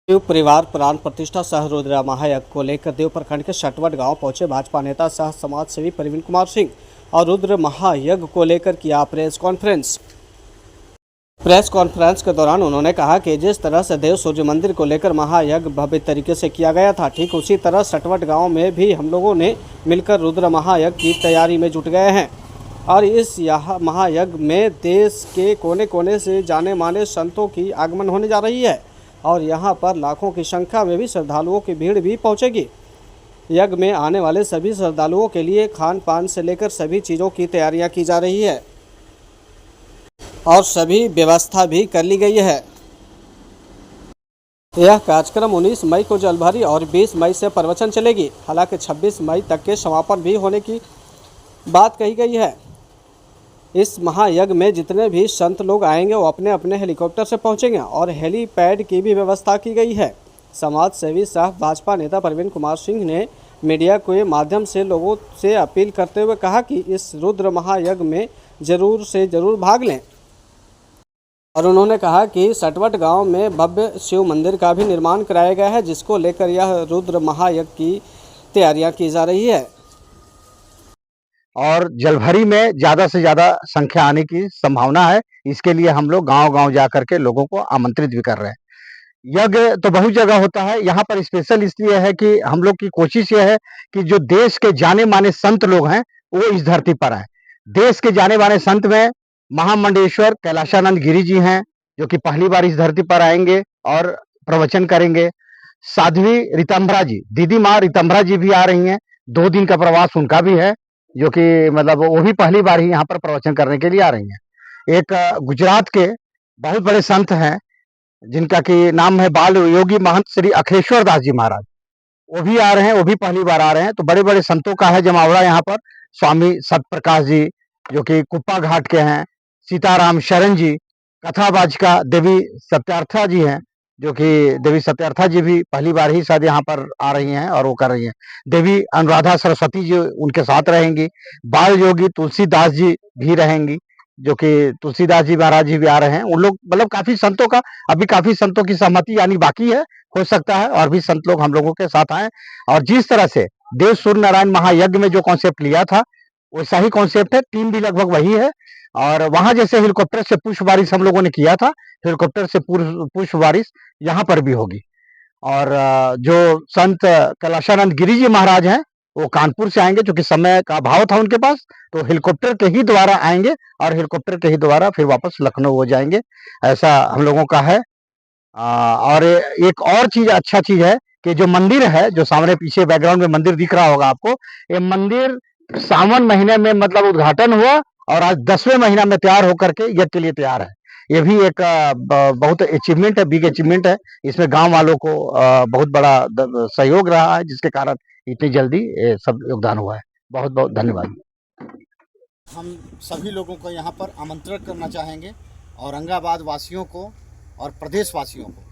शिव परिवार प्राण प्रतिष्ठा सह रुद्र महायज्ञ को लेकर देव प्रखंड के सटवट गांव पहुंचे भाजपा नेता सह समाज सेवी प्रवीण कुमार सिंह और रुद्र महायज्ञ को लेकर किया प्रेस कॉन्फ्रेंस। के दौरान उन्होंने कहा कि जिस तरह से देव सूर्य मंदिर को लेकर महायज्ञ भव्य तरीके से किया गया था, ठीक उसी तरह सटवट गांव में भी हम लोगों ने मिलकर रुद्र महायज्ञ की तैयारी में जुट गए हैं और इस महायज्ञ में देश के कोने कोने से जाने माने संतों की आगमन होने जा रही है और यहाँ पर लाखों की संख्या में भी श्रद्धालुओं की भीड़ भी पहुँचेगी। यज्ञ में आने वाले सभी श्रद्धालुओं के लिए खान पान से लेकर सभी चीज़ों की तैयारियां की जा रही है और सभी व्यवस्था भी कर ली गई है। यह कार्यक्रम 19 मई को जलभरी और 20 मई से प्रवचन चलेगी। हालांकि 26 मई तक के समापन भी होने की बात कही गई है। इस महायज्ञ में जितने भी संत लोग आएंगे वो अपने अपने हेलीकॉप्टर से पहुंचेंगे और हेलीपैड की भी व्यवस्था की गई है। समाज सेवी सह भाजपा नेता प्रवीण कुमार सिंह ने मीडिया के माध्यम से लोगों से अपील करते हुए कहा कि इस रुद्र महायज्ञ में जरूर से जरूर भाग लें और उन्होंने कहा कि सटवट गांव में भव्य शिव मंदिर का भी निर्माण कराया गया है, जिसको लेकर यह रुद्र महायज्ञ की तैयारियां की जा रही है और जलभरी में ज़्यादा से ज़्यादा संख्या आने की संभावना है। इसके लिए हम लोग गांव-गांव जा करके लोगों को आमंत्रित भी कर रहे हैं। यज्ञ तो बहुत जगह होता है, यहाँ पर स्पेशल इसलिए है कि हम लोग की कोशिश ये है कि जो देश के जाने-माने संत लोग हैं, वो इस धरती पर आएँ। देश के जाने-माने संत में महामंडलेश्वर कैलाशानंद गिरी जी हैं, जो कि पहली बार इस धरती पर आएँगे और प्रवचन करेंगे। साध्वी ऋतंभरा जी, दीदी माँ ऋतंभरा जी भी आ रही हैं, 2 दिन का प्रवास उनका भी है, जो कि मतलब वो भी पहली बार ही यहाँ पर प्रवचन करने के लिए आ रही हैं। एक गुजरात के बहुत बड़े संत हैं, जिनका कि नाम है बाल योगी महंत श्री अखिलेश्वर दास जी महाराज, वो भी आ रहे हैं, वो भी पहली बार आ रहे हैं। तो बड़े-बड़े संतों का है जमावड़ा यहाँ पर। स्वामी सतप्रकाश जी, जो कि कुप्पा घाट के हैं, सीताराम शरण जी, कथावाचिका देवी सत्यार्था जी हैं, जो कि देवी सत्यार्था जी भी पहली बार ही शायद यहाँ पर आ रही हैं और वो कर रही हैं। देवी अनुराधा सरस्वती जी उनके साथ रहेंगी। बाल योगी तुलसीदास जी भी रहेंगी, जो कि तुलसीदास जी महाराज जी भी आ रहे हैं। उन लोग मतलब काफ़ी संतों का अभी काफ़ी संतों की सहमति यानी बाकी है, हो सकता है और भी संत लोग हम लोगों के साथ आएँ। और जिस तरह से देव सूर्य नारायण महायज्ञ में जो कॉन्सेप्ट लिया था, वैसा ही कॉन्सेप्ट है, टीम भी लगभग वही है। और वहाँ जैसे हेलीकॉप्टर से पुष्प बारिश हम लोगों ने किया था, हेलीकॉप्टर से पुष्प बारिश यहाँ पर भी होगी। और जो संत कैलाशानंद गिरी जी महाराज हैं, वो कानपुर से आएँगे, चूँकि समय का अभाव था उनके पास, तो हेलीकॉप्टर के ही द्वारा आएँगे और हेलीकॉप्टर के ही द्वारा फिर वापस लखनऊ हो जाएँगे, ऐसा हम लोगों का है। और एक और चीज़ अच्छा चीज़ है कि जो मंदिर है, जो सामने पीछे बैकग्राउंड में मंदिर दिख रहा होगा आपको, ये मंदिर सावन महीने में मतलब उद्घाटन हुआ और आज 10वें महीना में तैयार होकर के यज्ञ के लिए तैयार है। ये भी एक बहुत अचीवमेंट है, बिग अचीवमेंट है। इसमें गाँव वालों को बहुत बड़ा सहयोग रहा है, जिसके कारण इतनी जल्दी ये सब योगदान हुआ है। बहुत-बहुत धन्यवाद। हम सभी लोगों को यहाँ पर आमंत्रण करना चाहेंगे, औरंगाबाद वासियों को और प्रदेश वासियों को,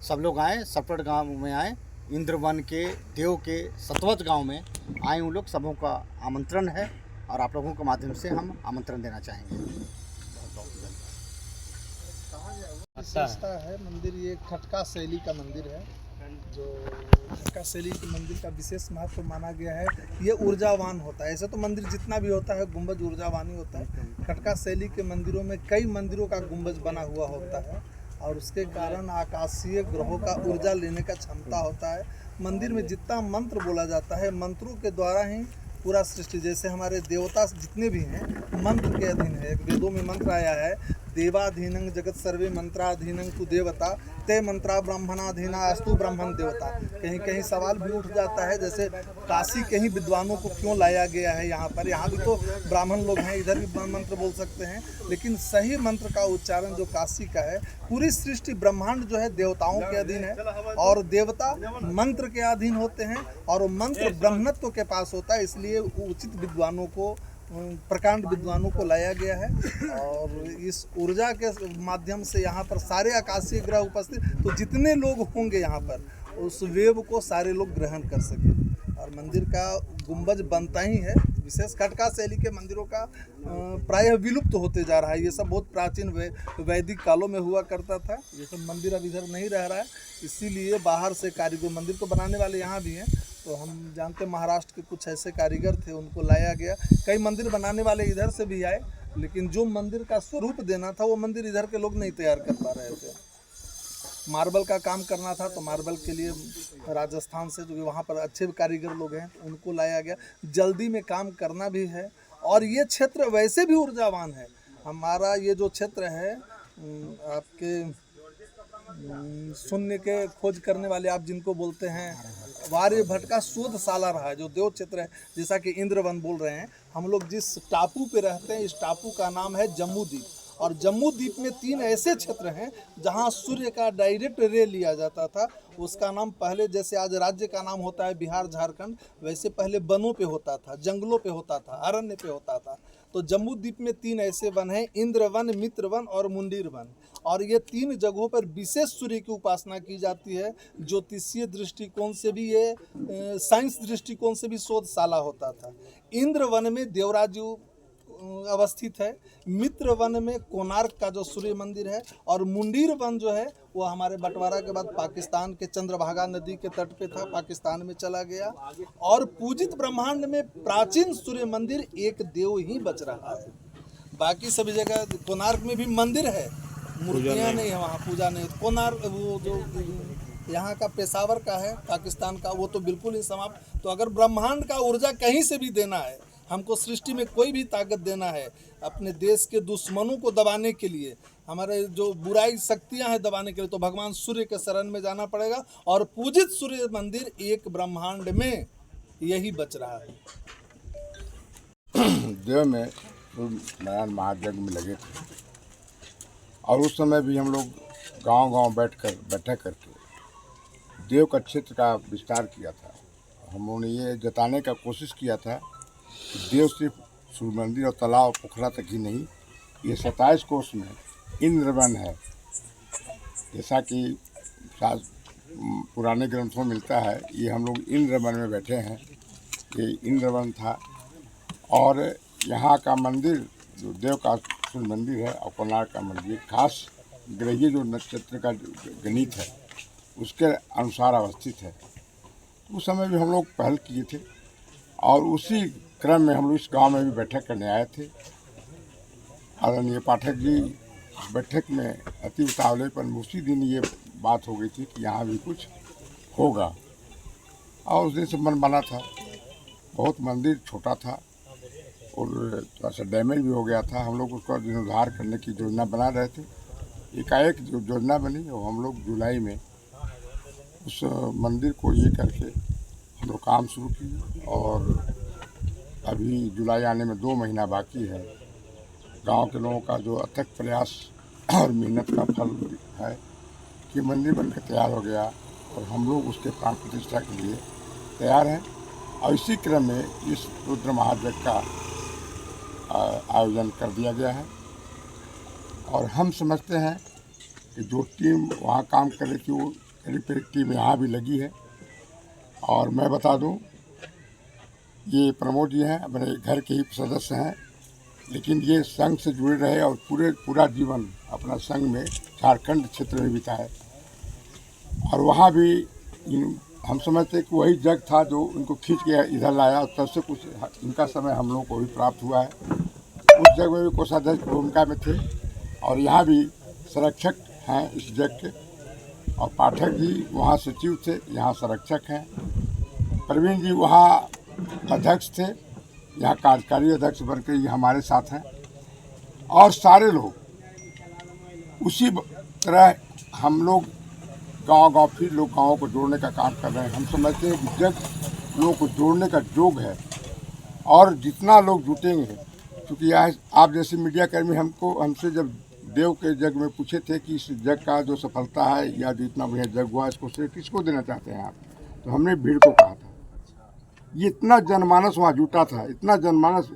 सब लोग आएँ, सटवट गांव में आएँ, इंद्रवन के देव के सतवत गांव में आए। उन लोग सबों का आमंत्रण है और आप लोगों के माध्यम से हम आमंत्रण देना चाहेंगे। विशेषता है मंदिर, ये खटका शैली का मंदिर है। जो खटका शैली के मंदिर का विशेष महत्व माना गया है, ये ऊर्जावान होता है। ऐसे तो मंदिर जितना भी होता है गुंबज ऊर्जावान ही होता है। खटका शैली के मंदिरों में कई मंदिरों का गुंबज बना हुआ होता है और उसके कारण आकाशीय ग्रहों का ऊर्जा लेने का क्षमता होता है। मंदिर में जितना मंत्र बोला जाता है, मंत्रों के द्वारा ही पूरा सृष्टि, जैसे हमारे देवता जितने भी हैं मंत्र के अधीन है। एक वेदों में मंत्र आया है, देवाधीनं जगत सर्वे मंत्राधीनं तु देवता ते मंत्रा ब्राह्मणाधीना अस्तु ब्राह्मण देवता। कहीं कहीं सवाल भी उठ जाता है, जैसे काशी के ही विद्वानों को क्यों लाया गया है यहाँ पर? यहाँ भी तो ब्राह्मण लोग हैं, इधर भी मंत्र बोल सकते हैं, लेकिन सही मंत्र का उच्चारण जो काशी का है। पूरी सृष्टि ब्रह्मांड जो है देवताओं के अधीन है और देवता मंत्र के अधीन होते हैं और वो मंत्र ब्रह्मत्व के पास होता है, इसलिए उचित विद्वानों को, प्रकांड विद्वानों को लाया गया है। और इस ऊर्जा के माध्यम से यहाँ पर सारे आकाशीय ग्रह उपस्थित, तो जितने लोग होंगे यहाँ पर उस वेव को सारे लोग ग्रहण कर सकें। और मंदिर का गुंबज बनता ही है विशेष खटका शैली के मंदिरों का प्रायः विलुप्त होते जा रहा है। ये सब बहुत प्राचीन वैदिक कालों में हुआ करता था। ये सब मंदिर अब इधर नहीं रह रहा है, इसीलिए बाहर से कारीगर, मंदिर तो बनाने वाले यहाँ भी हैं, तो हम जानते महाराष्ट्र के कुछ ऐसे कारीगर थे, उनको लाया गया। कई मंदिर बनाने वाले इधर से भी आए, लेकिन जो मंदिर का स्वरूप देना था वो मंदिर इधर के लोग नहीं तैयार कर पा रहे थे। मार्बल का काम करना था तो मार्बल के लिए राजस्थान से, जो वहाँ पर अच्छे कारीगर लोग हैं, उनको लाया गया। जल्दी में काम करना भी है, और ये क्षेत्र वैसे भी ऊर्जावान है। हमारा ये जो क्षेत्र है, आपके शून्य के खोज करने वाले आप जिनको बोलते हैं, आर्यभट्ट का शोधशाला रहा है, जो देव क्षेत्र है, जैसा कि इंद्रवन बोल रहे हैं। हम लोग जिस टापू पे रहते हैं, इस टापू का नाम है जम्मू द्वीप, और जम्मू द्वीप में 3 ऐसे क्षेत्र हैं जहां सूर्य का डायरेक्ट रे लिया जाता था। उसका नाम पहले, जैसे आज राज्य का नाम होता है बिहार झारखंड, वैसे पहले वनों पे होता था, जंगलों पे होता था, अरण्य पे होता था। तो जम्मू द्वीप में 3 ऐसे वन हैं, इंद्रवन, मित्रवन और मुंडीर वन, और ये 3 जगहों पर विशेष सूर्य की उपासना की जाती है। ज्योतिषीय दृष्टिकोण से भी ये, साइंस दृष्टिकोण से भी शोधशाला होता था। इंद्रवन में देवराजू अवस्थित है, मित्र वन में कोणार्क का जो सूर्य मंदिर है, और मुंडीर वन जो है वो हमारे बंटवारा के बाद पाकिस्तान के चंद्रभागा नदी के तट पे था, पाकिस्तान में चला गया। और पूजित ब्रह्मांड में प्राचीन सूर्य मंदिर एक देव ही बच रहा है, बाकी सभी जगह। कोणार्क में भी मंदिर है, मूर्तियाँ नहीं है, वहाँ पूजा नहीं। कोणार्क वो जो यहाँ का पेशावर का है, पाकिस्तान का, वो तो बिल्कुल ही समाप्त। तो अगर ब्रह्मांड का ऊर्जा कहीं से भी देना है, हमको सृष्टि में कोई भी ताकत देना है, अपने देश के दुश्मनों को दबाने के लिए, हमारे जो बुराई शक्तियां हैं दबाने के लिए, तो भगवान सूर्य के शरण में जाना पड़ेगा। और पूजित सूर्य मंदिर एक ब्रह्मांड में यही बच रहा है। देव में नारायण महायज्ञ में लगे थे, और उस समय भी हम लोग गांव-गांव बैठक करके देव का क्षेत्र का विस्तार किया था। हम लोगों ने ये जताने का कोशिश किया था कि देव सिर्फ सूर्य मंदिर और तालाब पोखरा तक ही नहीं, ये 27 कोष में इंद्रवन है। जैसा कि पुराने ग्रंथों में मिलता है, ये हम लोग इंद्रवन में बैठे हैं, ये इंद्रवन था। और यहाँ का मंदिर जो देव का सूर्य मंदिर है, और कोणार्क का मंदिर, खास ग्रहीय जो नक्षत्र का गणित है उसके अनुसार अवस्थित है। उस समय भी हम लोग पहल किए थे, और उसी क्रम में हम लोग इस गांव में भी बैठक करने आए थे। आदरणीय पाठक जी बैठक में अति उतावलेपन, उसी दिन ये बात हो गई थी कि यहाँ भी कुछ होगा, और उस दिन से मन बना था। बहुत मंदिर छोटा था और थोड़ा सा डैमेज भी हो गया था। हम लोग उसका जीर्णोद्धार करने की योजना बना रहे थे। एकाएक जो योजना बनी, और हम लोग जुलाई में उस मंदिर को ये करके हम लोग काम शुरू किए, और अभी जुलाई आने में 2 महीना बाकी है। गांव के लोगों का जो अथक प्रयास और मेहनत का फल है कि मंदिर बनकर तैयार हो गया, और हम लोग उसके प्राण प्रतिष्ठा के लिए तैयार हैं। और इसी क्रम में इस रुद्र महायज्ञ का आयोजन कर दिया गया है। और हम समझते हैं कि जो टीम वहाँ काम कर रही थी, वो करीब टीम यहाँ भी लगी है। और मैं बता दूं, ये प्रमोद जी हैं, अपने घर के ही सदस्य हैं, लेकिन ये संघ से जुड़े रहे और पूरा जीवन अपना संघ में झारखंड क्षेत्र में बिताए। और वहाँ भी हम समझते हैं कि वही जग था जो उनको खींच के इधर लाया, और तब से कुछ इनका समय हम लोगों को भी प्राप्त हुआ है। उस जग में भी कोषाध्यक्ष भूमिका में थे, और यहाँ भी संरक्षक हैं इस जग के, और पाठक जी वहाँ सचिव थे, यहाँ संरक्षक हैं। प्रवीण जी वहाँ अध्यक्ष थे, यहाँ कार्यकारी अध्यक्ष बनकर ये हमारे साथ हैं। और सारे लोग उसी तरह हम लोग गांव-गांव फिर लोग गाँवों को जोड़ने का काम कर रहे हैं। हम समझते हैं कि जग लोगों को जोड़ने का योग है, और जितना लोग जुटेंगे, क्योंकि आप जैसे मीडिया कर्मी हमसे जब देव के जग में पूछे थे कि इस जग का जो सफलता है या जो इतना बढ़िया जग हुआ, इसको श्रेय किसको देना चाहते हैं आप, तो हमने भीड़ को कहा था। ये इतना जनमानस वहाँ जुटा था, इतना जनमानस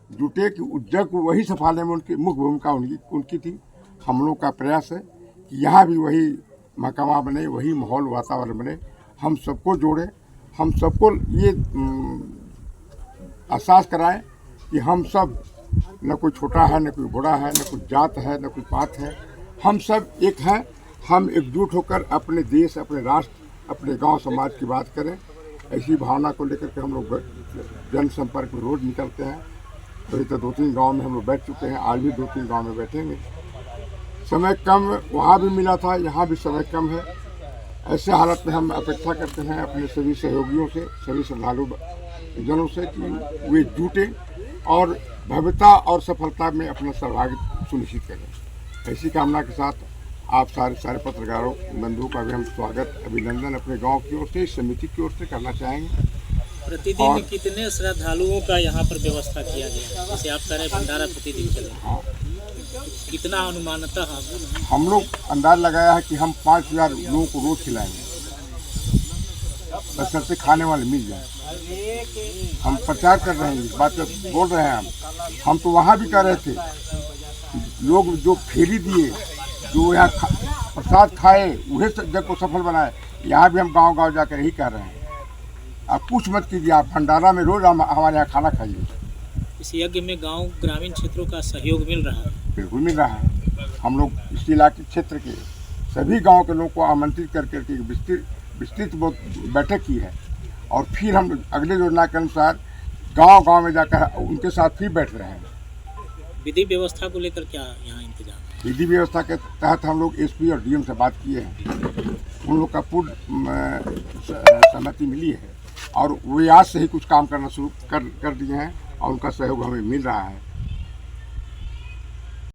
जुटे कि उस जग को वही सफाने में उनकी मुख्य भूमिका उनकी थी। हम लोग का प्रयास है कि यहाँ भी वही मकामा बने, वही माहौल वातावरण बने, हम सबको जोड़े, हम सबको ये एहसास कराएं कि हम सब, न कोई छोटा है, न कोई बड़ा है, न कोई जात है, न कोई पात है, हम सब एक हैं। हम एकजुट होकर अपने देश, अपने राष्ट्र, अपने गांव समाज की बात करें। ऐसी भावना को लेकर के हम लोग जनसंपर्क में रोज निकलते हैं। अभी तो 2-3 गांव में हम लोग बैठ चुके हैं, आज भी 2-3 गांव में बैठेंगे। समय कम वहाँ भी मिला था, यहाँ भी समय कम है। ऐसे हालत में हम अपेक्षा करते हैं अपने सभी सहयोगियों से, सभी श्रद्धालु जनों से कि वे जुटे और भव्यता और सफलता में अपना सहभागिता सुनिश्चित करें। ऐसी कामना के साथ आप सारे पत्रकारों बंधुओं का भी हम स्वागत, अभिनंदन अपने गांव की ओर से, इस समिति की ओर से करना चाहेंगे। प्रतिदिन कितने श्रद्धालुओं का यहाँ पर व्यवस्था किया गया है? जैसे आप कह रहे हैं भंडारा प्रतिदिन चले, हाँ, कितना अनुमानतः हम लोग अंदाज लगाया है कि हम 5000 लोगों को रोज खिलाएंगे, बस सबसे खाने वाले मिल जाए। हम प्रचार कर रहे हैं, इस बात पर बोल रहे हैं। हम तो वहाँ भी कह रहे थे, लोग जो फेरी दिए, जो यहाँ प्रसाद खाए, वही जग को सफल बनाए। यहाँ भी हम गांव-गांव जाकर यही कह रहे हैं, आप कुछ मत कीजिए, आप भंडारा में रोज हमारे यहाँ खाना खाइए। इस यज्ञ में गांव ग्रामीण क्षेत्रों का सहयोग मिल रहा है? बिल्कुल मिल रहा है। हम लोग इस इलाके क्षेत्र के सभी गांव के लोगों को आमंत्रित करके विस्तृत बैठक की है और फिर हम अगले योजना के अनुसार गांव-गांव में जाकर उनके साथ फिर बैठ रहे हैं। विधि व्यवस्था को लेकर क्या यहाँ इंतजाम? विधि व्यवस्था के तहत हम लोग एसपी और डीएम से बात किए हैं, उन लोग का पूर्ण सहमति मिली है और वे आज से ही कुछ काम करना शुरू कर दिए हैं और उनका सहयोग हमें मिल रहा है।